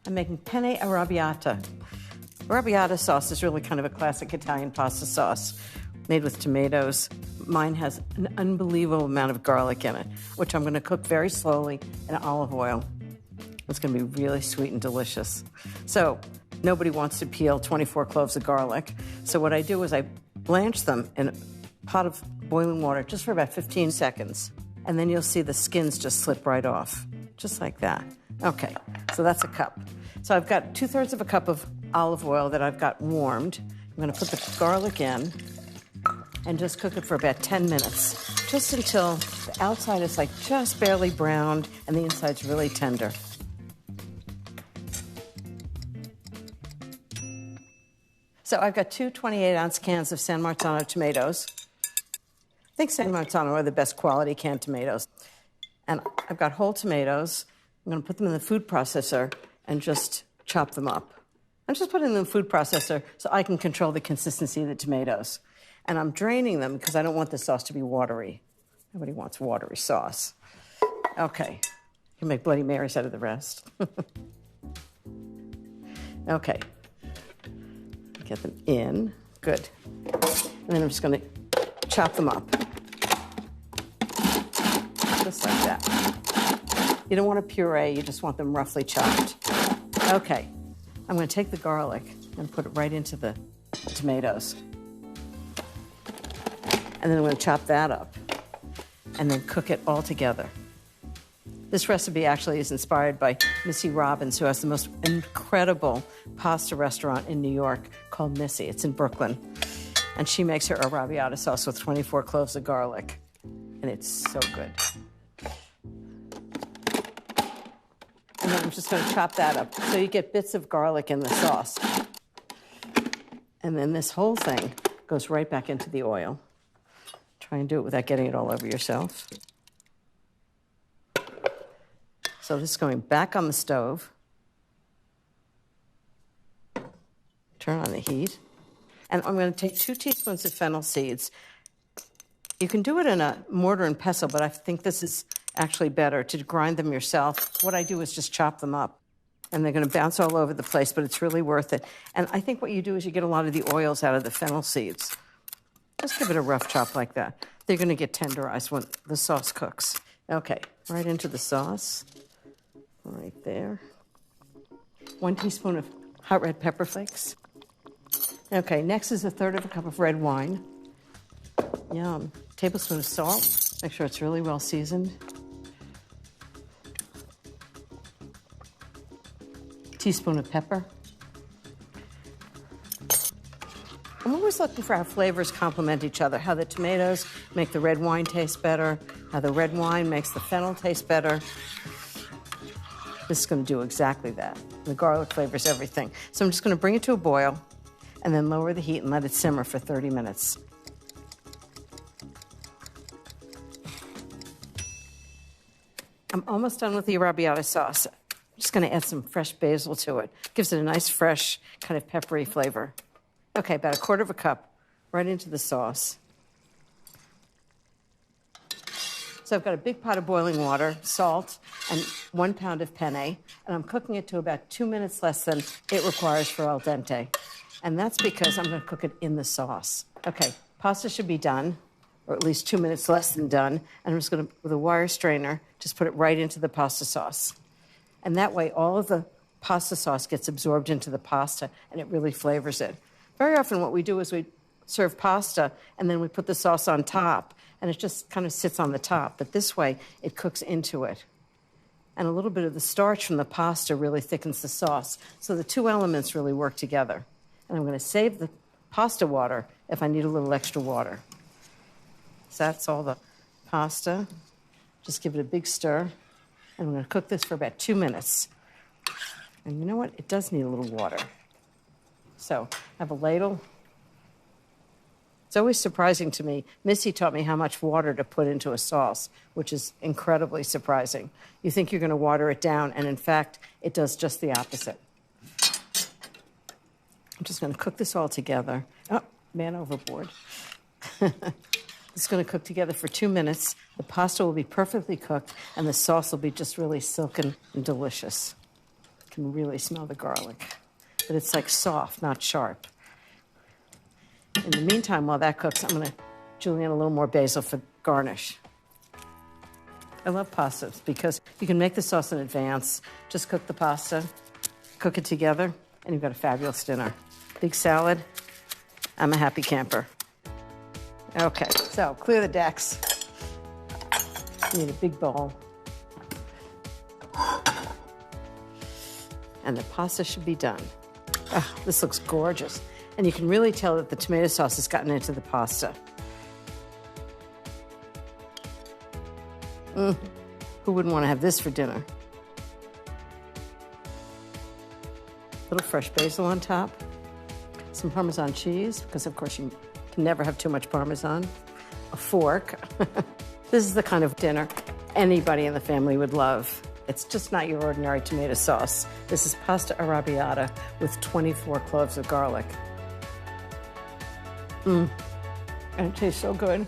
I'm making penne arrabbiata. Arrabbiata sauce is really kind of a classic Italian pasta sauce made with tomatoes. Mine has an unbelievable amount of garlic in it, which I'm going to cook very slowly in olive oil. It's going to be really sweet and delicious. So nobody wants to peel 24 cloves of garlic. So what I do is I blanch them in a pot of boiling water just for about 15 seconds. And then you'll see the skins just slip right off, just like that. Okay, so that's a cup. So I've got 2/3 of a cup of olive oil that I've got warmed. I'm going to put the garlic in and just cook it for about 10 minutes, just until the outside is like just barely browned and the inside's really tender. So I've got two 28-ounce cans of San Marzano tomatoes. I think San Marzano are the best quality canned tomatoes. And I've got whole tomatoes. I'm going to put them in the food processor and just chop them up. I'm just putting them in the food processor so I can control the consistency of the tomatoes. And I'm draining them because I don't want the sauce to be watery. Nobody wants watery sauce. Okay. You can make Bloody Marys out of the rest. Okay. Get them in. Good. And then I'm just going to chop them up. Just like that. You don't want a puree, you just want them roughly chopped. Okay. I'm going to take the garlic and put it right into the tomatoes. And then I'm going to chop that up and then cook it all together. This recipe actually is inspired by Missy Robbins, who has the most incredible pasta restaurant in New York called Missy. It's in Brooklyn. And she makes her arrabbiata sauce with 24 cloves of garlic. And it's so good. And then I'm just going to chop that up so you get bits of garlic in the sauce. And then this whole thing goes right back into the oil. Try and do it without getting it all over yourself. So this is going back on the stove. Turn on the heat. And I'm going to take 2 teaspoons of fennel seeds. You can do it in a mortar and pestle, but I think this is actually better to grind them yourself. What I do is just chop them up. And they're going to bounce all over the place, but it's really worth it. And I think what you do is you get a lot of the oils out of the fennel seeds. Just give it a rough chop like that. They're going to get tenderized when the sauce cooks. Okay, right into the sauce. Right there. 1 teaspoon of hot red pepper flakes. Okay, next is 1/3 of a cup of red wine. Yum. Tablespoon of salt. Make sure it's really well seasoned. Teaspoon of pepper. I'm always looking for how flavors complement each other, how the tomatoes make the red wine taste better, how the red wine makes the fennel taste better. This is going to do exactly that. The garlic flavors everything. So I'm just going to bring it to a boil and then lower the heat and let it simmer for 30 minutes. I'm almost done with the arrabbiata sauce. I'm just going to add some fresh basil to it. Gives it a nice, fresh, kind of peppery flavor. Okay, about 1/4 cup right into the sauce. So I've got a big pot of boiling water, salt, and 1 pound of penne, and I'm cooking it to about 2 minutes less than it requires for al dente. And that's because I'm going to cook it in the sauce. Okay, pasta should be done, or at least 2 minutes less than done, and I'm just going to, with a wire strainer, just put it right into the pasta sauce. And that way, all of the pasta sauce gets absorbed into the pasta, and it really flavors it. Very often what we do is we serve pasta, and then we put the sauce on top, and it just kind of sits on the top. But this way, it cooks into it. And a little bit of the starch from the pasta really thickens the sauce. So the 2 elements really work together. And I'm going to save the pasta water if I need a little extra water. So that's all the pasta. Just give it a big stir. And I'm going to cook this for about 2 minutes. And you know what? It does need a little water. So I have a ladle. It's always surprising to me. Missy taught me how much water to put into a sauce, which is incredibly surprising. You think you're going to water it down, and in fact, it does just the opposite. I'm just going to cook this all together. Oh, man overboard. It's going to cook together for 2 minutes. The pasta will be perfectly cooked, and the sauce will be just really silken and delicious. can really smell the garlic. But it's like soft, not sharp. In the meantime, while that cooks, I'm going to julienne a little more basil for garnish. I love pastas because you can make the sauce in advance, just cook the pasta, cook it together, and you've got a fabulous dinner. Big salad. I'm a happy camper. Okay, so clear the decks. You need a big bowl. And the pasta should be done. Oh, this looks gorgeous. And you can really tell that the tomato sauce has gotten into the pasta. Who wouldn't want to have this for dinner? A little fresh basil on top. Some Parmesan cheese, because of course you can never have too much Parmesan. A fork. This is the kind of dinner anybody in the family would love. It's just not your ordinary tomato sauce. This is pasta arrabbiata with 24 cloves of garlic. And it tastes so good.